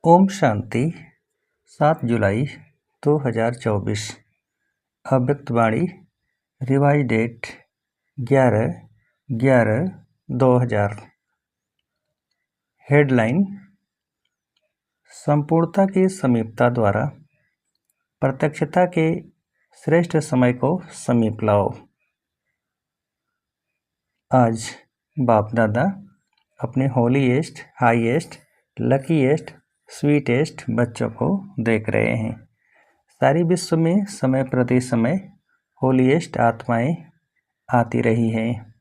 ओम शांति। 7 जुलाई 2024। अव्यक्त वाणी। Revise date 11/11/2000। Headline: संपूर्णता की समीपता द्वारा प्रत्यक्षता के श्रेष्ठ समय को समीप लाओ। आज बाप दादा अपने होलीएस्ट, हाईएस्ट, लकीएस्ट, स्वीटेस्ट बच्चों को देख रहे हैं। सारी विश्व में समय प्रति समय होलीएस्ट आत्माएं आती रही हैं।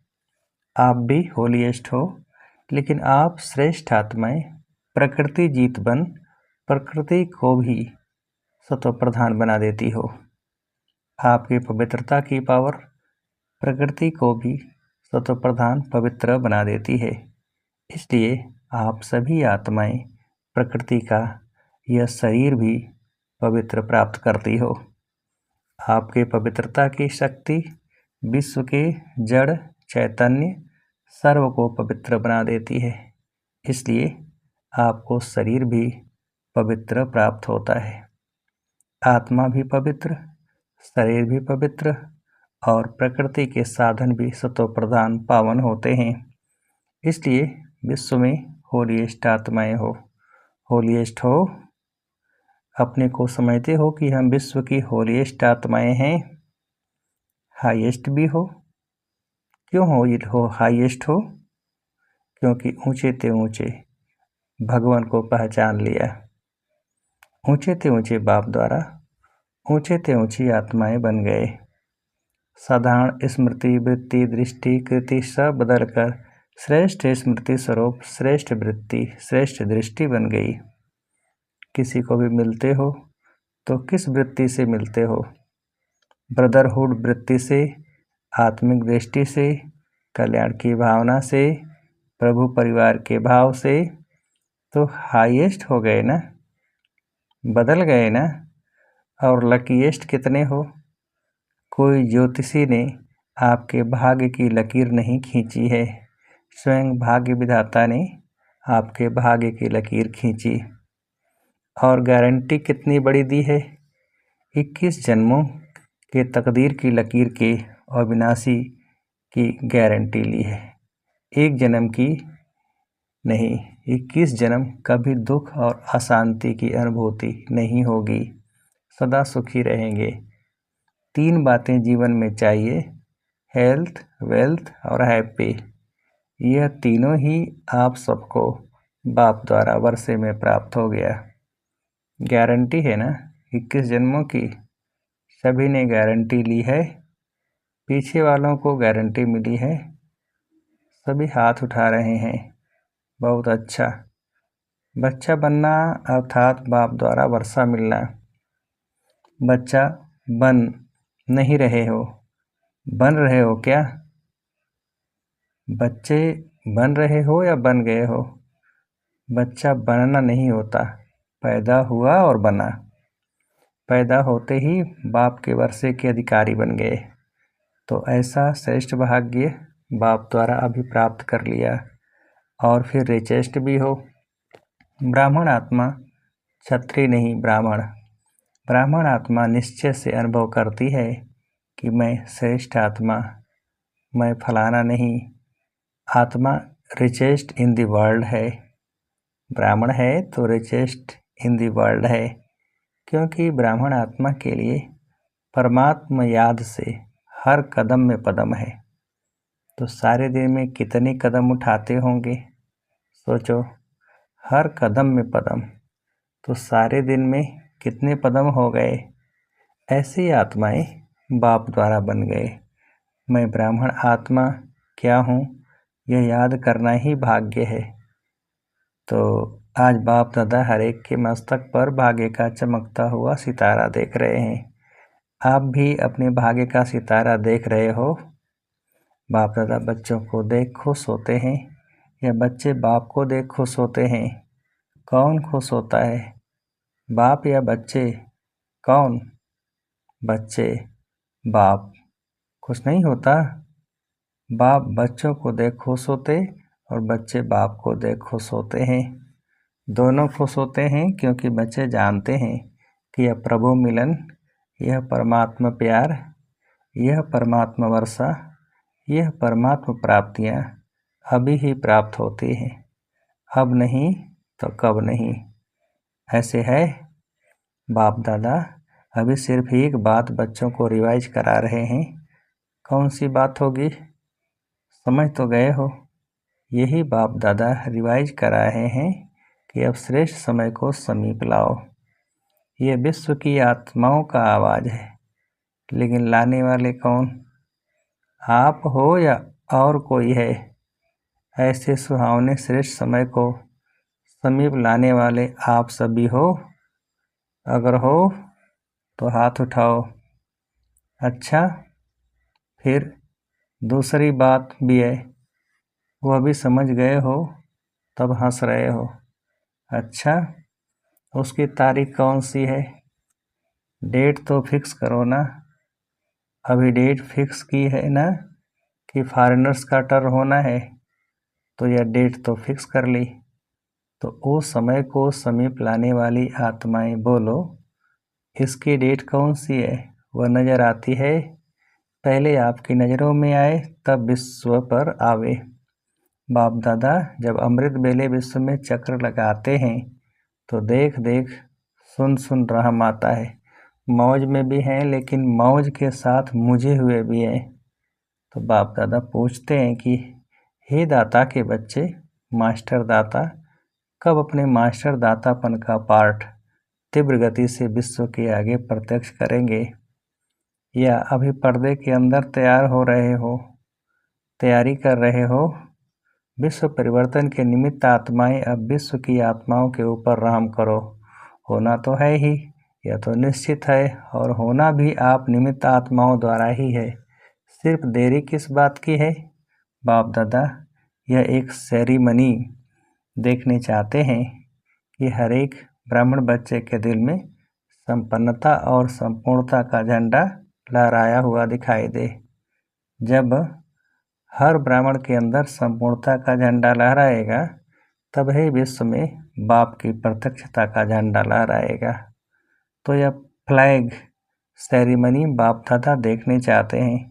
आप भी होलीएस्ट हो, लेकिन आप श्रेष्ठ आत्माएं प्रकृति जीत बन प्रकृति को भी सत्व प्रधान बना देती हो। आपकी पवित्रता की पावर प्रकृति को भी सत्व प्रधान पवित्र बना देती है। इसलिए आप सभी आत्माएं प्रकृति का यह शरीर भी पवित्र प्राप्त करती हो। आपके पवित्रता की शक्ति विश्व के जड़ चैतन्य सर्व को पवित्र बना देती है। इसलिए आपको शरीर भी पवित्र प्राप्त होता है। आत्मा भी पवित्र, शरीर भी पवित्र और प्रकृति के साधन भी सत्व प्रधान पावन होते हैं। इसलिए विश्व में होलीएस्ट आत्माएं हो। होलीएस्ट हो, अपने को समझते हो कि हम विश्व की होलीएस्ट आत्माएं हैं। हाईएस्ट भी हो। क्यों हो हाईएस्ट हो? क्योंकि ऊंचे ते ऊंचे भगवान को पहचान लिया। ऊंचे ते ऊंचे बाप द्वारा ऊंचे ते ऊंची आत्माएं बन गए। साधारण स्मृति, वृत्ति, दृष्टि, कृति सब बदलकर श्रेष्ठ स्मृति स्वरूप श्रेष्ठ वृत्ति, श्रेष्ठ दृष्टि बन गई। किसी को भी मिलते हो तो किस वृत्ति से मिलते हो? ब्रदरहुड वृत्ति से, आत्मिक दृष्टि से, कल्याण की भावना से, प्रभु परिवार के भाव से, तो हाईएस्ट हो गए ना, बदल गए ना। और लकीएस्ट कितने हो? कोई ज्योतिषी ने आपके भाग्य की लकीर नहीं खींची है, स्वयं भाग्य विधाता ने आपके भाग्य की लकीर खींची। और गारंटी कितनी बड़ी दी है? 21 जन्मों के तकदीर की लकीर के अविनाशी की गारंटी ली है। एक जन्म की नहीं, 21 जन्म कभी दुख और अशांति की अनुभूति नहीं होगी। सदा सुखी रहेंगे। 3 बातें जीवन में चाहिए: हेल्थ, वेल्थ और हैप्पी। यह तीनों ही आप सबको बाप द्वारा वर्षे में प्राप्त हो गया। गारंटी है ना 21 जन्मों की। सभी ने गारंटी ली है। पीछे वालों को गारंटी मिली है। सभी हाथ उठा रहे हैं। बहुत अच्छा। बच्चा बनना अर्थात बाप द्वारा वर्षा मिलना। बच्चा बन नहीं रहे हो, बन रहे हो क्या? बच्चे बन रहे हो या बन गए हो? बच्चा बनना नहीं होता, पैदा हुआ और बना। पैदा होते ही बाप के वर्षे के अधिकारी बन गए। तो ऐसा श्रेष्ठ भाग्य बाप द्वारा अभी प्राप्त कर लिया। और फिर रिचेस्ट भी हो। ब्राह्मण आत्मा क्षत्रिय नहीं, ब्राह्मण। ब्राह्मण आत्मा निश्चय से अनुभव करती है कि मैं श्रेष्ठ आत्मा, मैं फलाना नहीं। आत्मा रिचेस्ट इन द वर्ल्ड है। ब्राह्मण है तो रिचेस्ट इन द वर्ल्ड है, क्योंकि ब्राह्मण आत्मा के लिए परमात्मा याद से हर कदम में पदम है। तो सारे दिन में कितने कदम उठाते होंगे? सोचो, हर कदम में पदम, तो सारे दिन में कितने पदम हो गए? ऐसी आत्माएं बाप द्वारा बन गए। मैं ब्राह्मण आत्मा क्या हूँ, यह याद करना ही भाग्य है। तो आज बाप दादा हर एक के मस्तक पर भाग्य का चमकता हुआ सितारा देख रहे हैं। आप भी अपने भाग्य का सितारा देख रहे हो। बाप दादा बच्चों को देख खुश होते हैं या बच्चे बाप को देख खुश होते हैं? कौन खुश होता है, बाप या बच्चे? कौन? बच्चे। बाप खुश नहीं होता। बाप बच्चों को देख खुश होते और बच्चे बाप को देख खुश होते हैं। दोनों खुश होते हैं क्योंकि बच्चे जानते हैं कि यह प्रभु मिलन, यह परमात्मा प्यार, यह परमात्मा वर्षा, यह परमात्मा प्राप्तियाँ अभी ही प्राप्त होती हैं, अब नहीं तो कब नहीं। ऐसे है बाप दादा अभी सिर्फ एक बात बच्चों को रिवाइज करा रहे हैं। कौन सी बात होगी? समझ तो गए हो। यही बाप दादा रिवाइज करा रहे हैं कि अब श्रेष्ठ समय को समीप लाओ। ये विश्व की आत्माओं का आवाज़ है, लेकिन लाने वाले कौन? आप हो या और कोई है? ऐसे सुहावने श्रेष्ठ समय को समीप लाने वाले आप सभी हो? अगर हो तो हाथ उठाओ। अच्छा, फिर दूसरी बात भी है, वह भी समझ गए हो तब हंस रहे हो। अच्छा, उसकी तारीख कौन सी है? डेट तो फिक्स करो ना। अभी डेट फिक्स की है ना कि फॉरेनर्स का टर्न होना है, तो यह डेट तो फिक्स कर ली। तो उस समय को समीप लाने वाली आत्माएं बोलो, इसकी डेट कौन सी है? वह नज़र आती है, पहले आपकी नज़रों में आए तब विश्व पर आवे। बाप दादा जब अमृत बेले विश्व में चक्र लगाते हैं तो देख देख सुन सुन रहम आता है। मौज में भी हैं, लेकिन मौज के साथ मुझे हुए भी हैं। तो बाप दादा पूछते हैं कि हे दाता के बच्चे, मास्टर दाता कब अपने मास्टर दातापन का पार्ट तीव्र गति से विश्व के आगे प्रत्यक्ष करेंगे, या अभी पर्दे के अंदर तैयार हो रहे हो, तैयारी कर रहे हो? विश्व परिवर्तन के निमित्त आत्माएं अब विश्व की आत्माओं के ऊपर रहम करो। होना तो है ही, यह तो निश्चित है, और होना भी आप निमित्त आत्माओं द्वारा ही है। सिर्फ देरी किस बात की है? बाप दादा यह एक सेरेमनी देखने चाहते हैं कि हर एक ब्राह्मण बच्चे के दिल में संपन्नता और संपूर्णता का झंडा लहराया हुआ दिखाई दे। जब हर ब्राह्मण के अंदर संपूर्णता का झंडा लहराएगा, तब ही विश्व में बाप की प्रत्यक्षता का झंडा लहराएगा। तो यह फ्लैग सेरेमनी बाप दादा देखने चाहते हैं।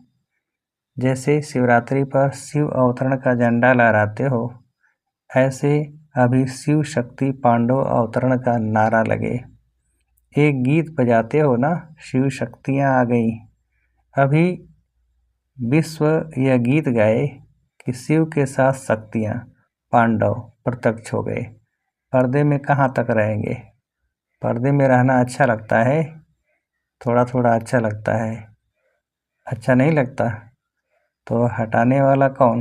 जैसे शिवरात्रि पर शिव अवतरण का झंडा लहराते हो, ऐसे अभी शिव शक्ति पांडव अवतरण का नारा लगे। एक गीत बजाते हो ना, शिव शक्तियाँ आ गई। अभी विश्व यह गीत गाए कि शिव के साथ शक्तियाँ पांडव प्रत्यक्ष हो गए। पर्दे में कहाँ तक रहेंगे? पर्दे में रहना अच्छा लगता है, थोड़ा थोड़ा अच्छा लगता है। अच्छा नहीं लगता तो हटाने वाला कौन?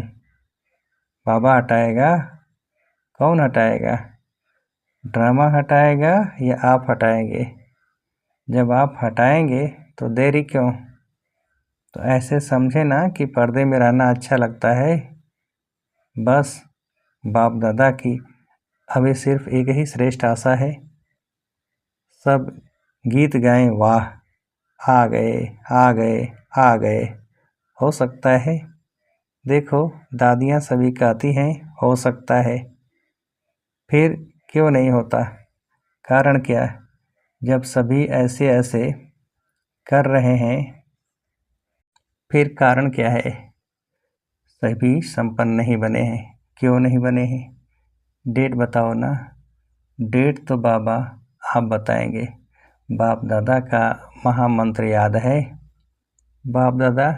बाबा हटाएगा? कौन हटाएगा? ड्रामा हटाएगा या आप हटाएंगे? जब आप हटाएंगे तो देरी क्यों? तो ऐसे समझे ना कि पर्दे में रहना अच्छा लगता है। बस बाप दादा की अभी सिर्फ एक ही श्रेष्ठ आशा है, सब गीत गाएं, वाह आ गए आ गए आ गए। हो सकता है, देखो दादियाँ सभी कहती हैं हो सकता है, फिर क्यों नहीं होता? कारण क्या? जब सभी ऐसे ऐसे कर रहे हैं, फिर कारण क्या है? सभी संपन्न नहीं बने हैं। क्यों नहीं बने हैं? डेट बताओ ना। डेट तो बाबा आप बताएंगे। बाप दादा का महामंत्र याद है? बाप दादा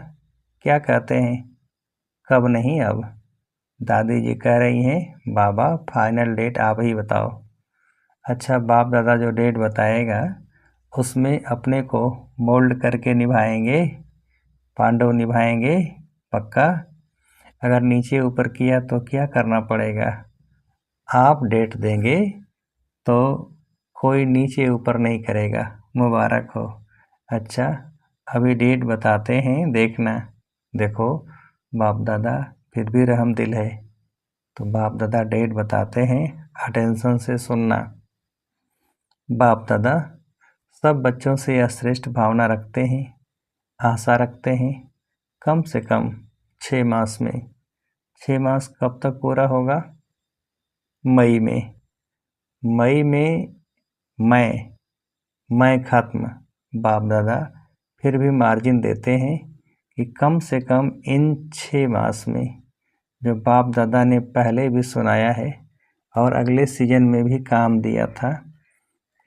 क्या कहते हैं? कब नहीं अब। दादी जी कह रही हैं बाबा फाइनल डेट आप ही बताओ। अच्छा, बाप दादा जो डेट बताएगा उसमें अपने को मोल्ड करके निभाएंगे, पांडव निभाएंगे पक्का? अगर नीचे ऊपर किया तो क्या करना पड़ेगा? आप डेट देंगे तो कोई नीचे ऊपर नहीं करेगा। मुबारक हो। अच्छा, अभी डेट बताते हैं, देखना। देखो बाप दादा फिर भी रहम दिल है, तो बाप दादा डेट बताते हैं, अटेंशन से सुनना। बाप दादा सब बच्चों से यह श्रेष्ठ भावना रखते हैं, आशा रखते हैं, कम से कम 6 मास में। 6 मास कब तक पूरा होगा? मई में। मई में मैं खत्म। बाप दादा फिर भी मार्जिन देते हैं कि कम से कम इन 6 मास में जो बाप दादा ने पहले भी सुनाया है और अगले सीजन में भी काम दिया था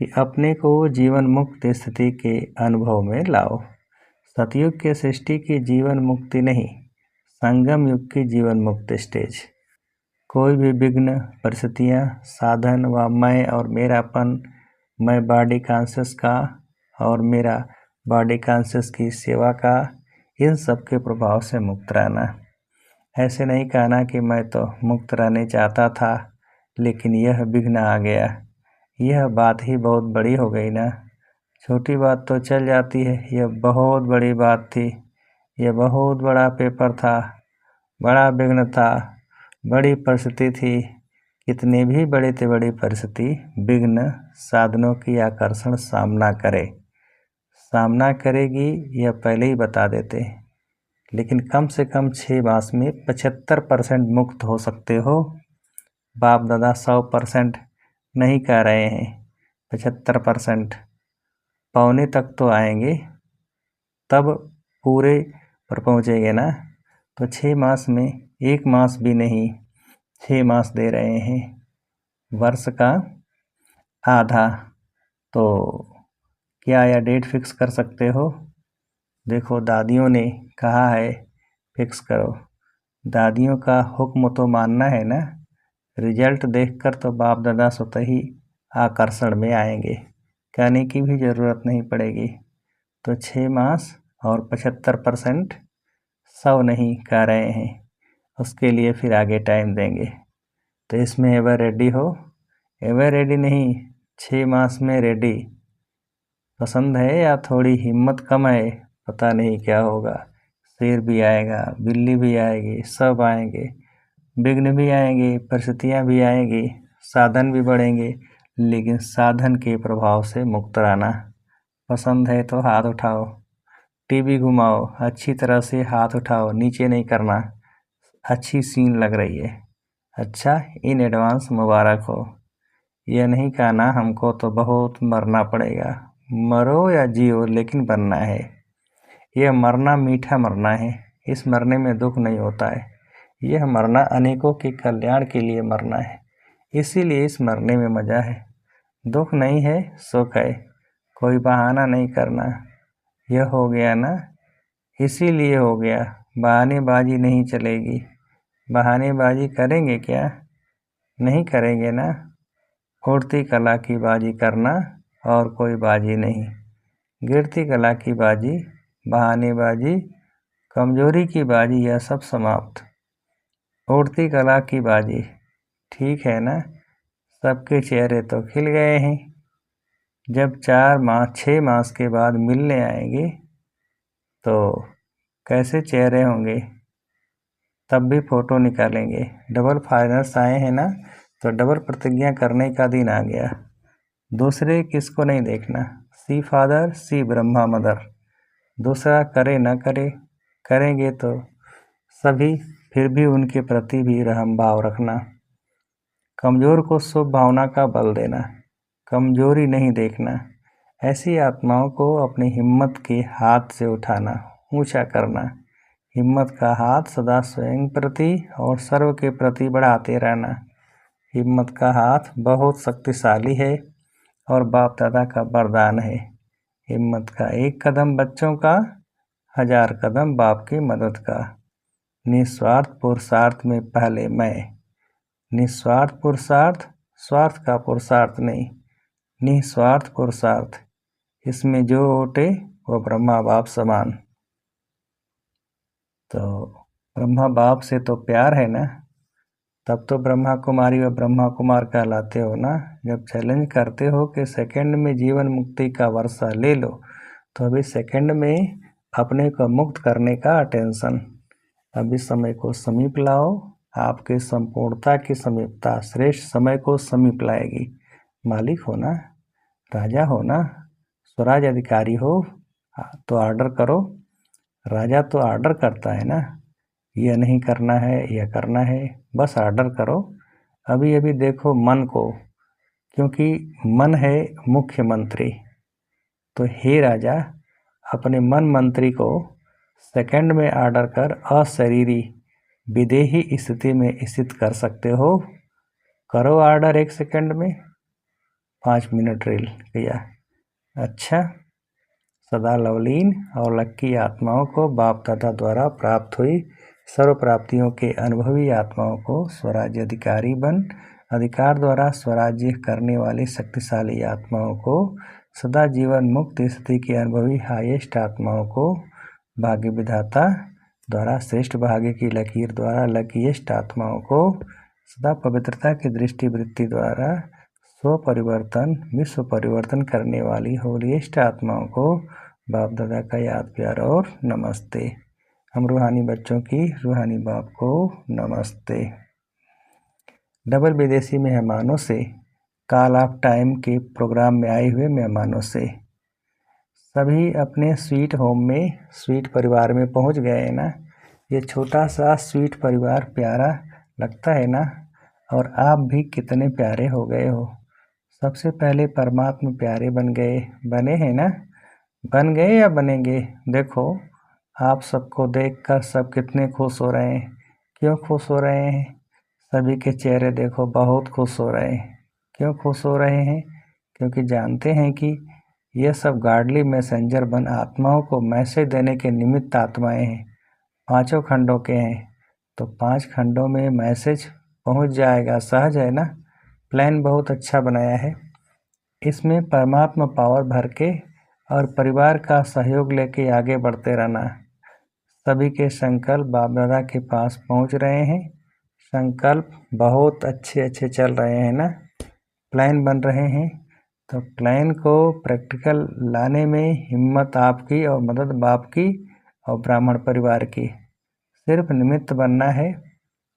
कि अपने को जीवन मुक्त स्थिति के अनुभव में लाओ। सतयुग के सृष्टि की जीवन मुक्ति नहीं, संगम युग की जीवन मुक्त स्टेज। कोई भी विघ्न, परिस्थितियाँ, साधन व मैं और मेरापन, मैं बॉडी कॉन्शियस का और मेरा बॉडी कॉन्शियस की सेवा का, इन सब के प्रभाव से मुक्त रहना। ऐसे नहीं कहना कि मैं तो मुक्त रहने चाहता था लेकिन यह विघ्न आ गया। यह बात ही बहुत बड़ी हो गई ना। छोटी बात तो चल जाती है, यह बहुत बड़ी बात थी। यह बहुत बड़ा पेपर था, बड़ा विघ्न था, बड़ी परिस्थिति थी। कितनी भी बड़ी से बड़ी परिस्थिति, विघ्न, साधनों की आकर्षण सामना करेगी, यह पहले ही बता देते। लेकिन कम से कम 6 मास में 75% मुक्त हो सकते हो। बाप दादा 100% नहीं कह रहे हैं, 75%। पौने तक तो आएंगे, तब पूरे पर पहुँचेंगे ना। तो 6 मास में 1 मास भी नहीं, 6 मास दे रहे हैं, वर्ष का आधा। तो क्या यह डेट फिक्स कर सकते हो? देखो, दादियों ने कहा है फिक्स करो। दादियों का हुक्म तो मानना है ना। रिजल्ट देखकर तो बाप दादा स्वतः ही आकर्षण में आएंगे, कहने की भी ज़रूरत नहीं पड़ेगी। तो 6 मास और 75%, 100 नहीं कह रहे हैं, उसके लिए फिर आगे टाइम देंगे। तो इसमें एवर रेडी हो? एवर रेडी नहीं, 6 मास में रेडी। पसंद है या थोड़ी हिम्मत कम है? पता नहीं क्या होगा। शेर भी आएगा, बिल्ली भी आएगी, सब आएंगे, विघ्न भी आएंगे, परिस्थितियाँ भी आएंगी, साधन भी बढ़ेंगे, लेकिन साधन के प्रभाव से मुक्त रहना। पसंद है तो हाथ उठाओ, टीवी घुमाओ, अच्छी तरह से हाथ उठाओ, नीचे नहीं करना। अच्छी सीन लग रही है, अच्छा, इन एडवांस मुबारक हो। यह नहीं कहना हमको तो बहुत मरना पड़ेगा। मरो या जियो, लेकिन बनना है। यह मरना मीठा मरना है, इस मरने में दुख नहीं होता है। यह मरना अनेकों के कल्याण के लिए मरना है, इसीलिए इस मरने में मज़ा है। दुख नहीं है, सुख है। कोई बहाना नहीं करना। यह हो गया ना, इसीलिए हो गया। बहानेबाजी नहीं चलेगी। बहानेबाजी करेंगे क्या? नहीं करेंगे ना। उड़ती कला की बाजी करना और कोई बाजी नहीं। गिरती कला की बाजी, बहानेबाजी, कमजोरी की बाजी, यह सब समाप्त। उड़ती कला की बाजी, ठीक है ना। सबके चेहरे तो खिल गए हैं। जब 6 मास के बाद मिलने आएंगे तो कैसे चेहरे होंगे, तब भी फ़ोटो निकालेंगे। डबल फाइनल्स आए हैं ना, तो डबल प्रतिज्ञा करने का दिन आ गया। दूसरे किसको नहीं देखना, सी फादर सी ब्रह्मा मदर। दूसरा करे न करे, करेंगे तो सभी, फिर भी उनके प्रति भी रहम भाव रखना। कमज़ोर को शुभ भावना का बल देना, कमजोरी नहीं देखना। ऐसी आत्माओं को अपनी हिम्मत के हाथ से उठाना, ऊंचा करना। हिम्मत का हाथ सदा स्वयं प्रति और सर्व के प्रति बढ़ाते रहना। हिम्मत का हाथ बहुत शक्तिशाली है और बाप दादा का वरदान है। हिम्मत का एक कदम बच्चों का, 1000 कदम बाप की मदद का। निस्वार्थ पुरुषार्थ में पहले मैं। निस्वार्थ पुरुषार्थ, स्वार्थ का पुरुषार्थ नहीं, निस्वार्थ पुरुषार्थ। इसमें जो ओटे वो ब्रह्मा बाप समान। तो ब्रह्मा बाप से तो प्यार है ना, तब तो ब्रह्मा कुमारी व ब्रह्मा कुमार कहलाते हो ना। जब चैलेंज करते हो कि सेकंड में जीवन मुक्ति का वर्षा ले लो, तो अभी सेकंड में अपने को मुक्त करने का अटेंशन। अभी समय को समीप लाओ। आपके संपूर्णता की समीपता श्रेष्ठ समय को समीप लाएगी। मालिक हो ना, राजा हो ना, स्वराज अधिकारी हो तो ऑर्डर करो। राजा तो ऑर्डर करता है ना, यह नहीं करना है, यह करना है, बस ऑर्डर करो। अभी अभी देखो मन को क्योंकि मन है मुख्यमंत्री। तो हे राजा, अपने मन मंत्री को सेकंड में ऑर्डर कर अशरीरी विदेही स्थिति में स्थित कर सकते हो। करो ऑर्डर 1 सेकंड में। 5 मिनट रील किया। अच्छा, सदा लवलीन और लक्की आत्माओं को बाप दादा द्वारा प्राप्त हुई सर्व प्राप्तियों के अनुभवी आत्माओं को स्वराज्य अधिकारी बन अधिकार द्वारा स्वराज्य करने वाली शक्तिशाली आत्माओं को सदा जीवन मुक्त स्थिति के अनुभवी हाईएस्ट आत्माओं को भाग्य विधाता द्वारा श्रेष्ठ भाग्य की लकीर द्वारा लकीएस्ट आत्माओं को सदा पवित्रता की दृष्टि वृत्ति द्वारा स्व परिवर्तन विश्व परिवर्तन करने वाली होलीएस्ट आत्माओं को बाप दादा का याद प्यार और नमस्ते। हम रूहानी बच्चों की रूहानी बाप को नमस्ते। डबल विदेशी मेहमानों से, कॉल ऑफ टाइम के प्रोग्राम में आए हुए मेहमानों से, सभी अपने स्वीट होम में स्वीट परिवार में पहुंच गए हैं ना। ये छोटा सा स्वीट परिवार प्यारा लगता है ना। और आप भी कितने प्यारे हो गए हो। सबसे पहले परमात्मा प्यारे बने हैं ना। बन गए या बनेंगे। देखो, आप सबको देखकर सब कितने खुश हो रहे हैं। क्यों खुश हो रहे हैं? सभी के चेहरे देखो बहुत खुश हो रहे हैं। क्यों खुश हो रहे हैं? क्योंकि जानते हैं कि ये सब गार्डली मैसेंजर बन आत्माओं को मैसेज देने के निमित्त आत्माएं हैं। 5 खंडों के हैं, तो 5 खंडों में मैसेज पहुंच जाएगा। सहज है ना। प्लान बहुत अच्छा बनाया है। इसमें परमात्मा पावर भर के और परिवार का सहयोग लेके आगे बढ़ते रहना। सभी के संकल्प बाप दादा के पास पहुंच रहे हैं। संकल्प बहुत अच्छे चल रहे हैं ना। प्लान बन रहे हैं, तो प्लान को प्रैक्टिकल लाने में हिम्मत आपकी और मदद बाप की और ब्राह्मण परिवार की। सिर्फ निमित्त बनना है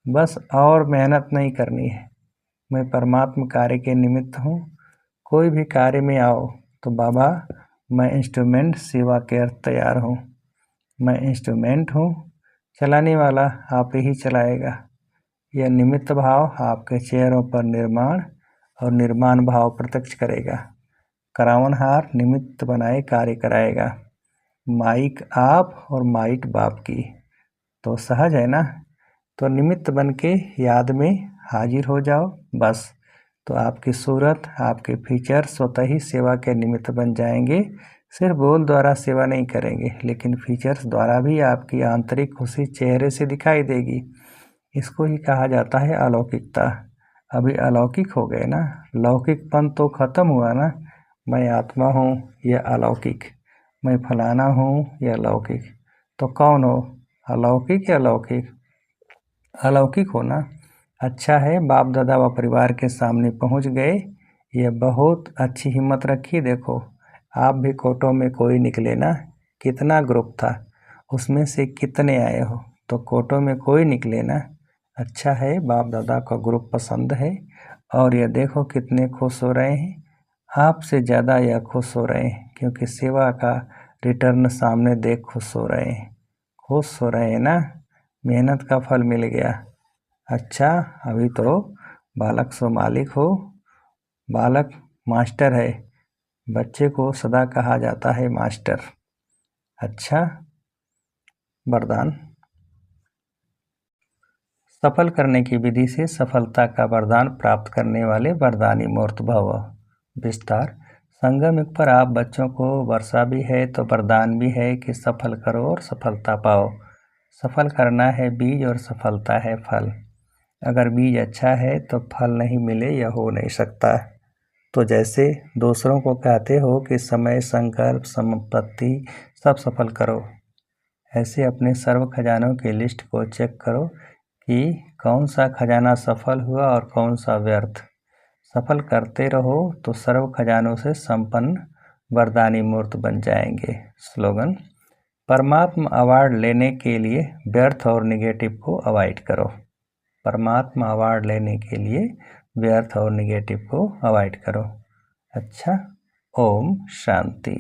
बस, और मेहनत नहीं करनी है। मैं परमात्मा कार्य के निमित्त हूँ। कोई भी कार्य में आओ तो बाबा, मैं इंस्ट्रूमेंट सेवा के तैयार हूँ। मैं इंस्ट्रूमेंट हूँ, चलाने वाला आप ही चलाएगा। यह निमित्त भाव आपके चेहरों पर निर्माण और निर्माण भाव प्रत्यक्ष करेगा। करावनहार निमित्त बनाए कार्य कराएगा। माइक आप और माइट बाप की। तो सहज है ना। तो निमित्त बन के याद में हाजिर हो जाओ बस। तो आपकी सूरत, आपके फीचर स्वतः ही सेवा के निमित्त बन जाएंगे। सिर्फ बोल द्वारा सेवा नहीं करेंगे, लेकिन फीचर्स द्वारा भी आपकी आंतरिक खुशी चेहरे से दिखाई देगी। इसको ही कहा जाता है अलौकिकता। अभी अलौकिक हो गए ना। लौकिकपन तो खत्म हुआ ना। मैं आत्मा हूँ, यह अलौकिक। मैं फलाना हूँ, यह लौकिक। तो कौन हो, अलौकिक या लौकिक? अलौकिक होना अच्छा है। बाप दादा व परिवार के सामने पहुँच गए। यह बहुत अच्छी हिम्मत रखी। देखो, आप भी कोटों में कोई निकले ना। कितना ग्रुप था, उसमें से कितने आए हो। तो कोटों में कोई निकले ना। अच्छा है, बाप दादा का ग्रुप पसंद है। और यह देखो कितने खुश हो रहे हैं। आपसे ज़्यादा यह खुश हो रहे हैं, क्योंकि सेवा का रिटर्न सामने देख खुश हो रहे हैं। खुश हो रहे हैं ना। मेहनत का फल मिल गया। अच्छा, अभी तो बालक सो मालिक हो। बालक मास्टर है। बच्चे को सदा कहा जाता है मास्टर। अच्छा, वरदान। सफल करने की विधि से सफलता का वरदान प्राप्त करने वाले वरदानी मूर्त भव। विस्तार। संगम युग पर आप बच्चों को वर्षा भी है तो वरदान भी है कि सफल करो और सफलता पाओ। सफल करना है बीज और सफलता है फल। अगर बीज अच्छा है तो फल नहीं मिले यह हो नहीं सकता। तो जैसे दूसरों को कहते हो कि समय, संकल्प, संपत्ति सब सफल करो, ऐसे अपने सर्व खजानों की लिस्ट को चेक करो कि कौन सा खजाना सफल हुआ और कौन सा व्यर्थ। सफल करते रहो तो सर्व खजानों से संपन्न वरदानी मूर्त बन जाएंगे। स्लोगन। परमात्मा अवार्ड लेने के लिए व्यर्थ और निगेटिव को अवॉइड करो। परमात्मा अवार्ड लेने के लिए व्यर्थ और निगेटिव को अवॉइड करो। अच्छा, ओम शांति।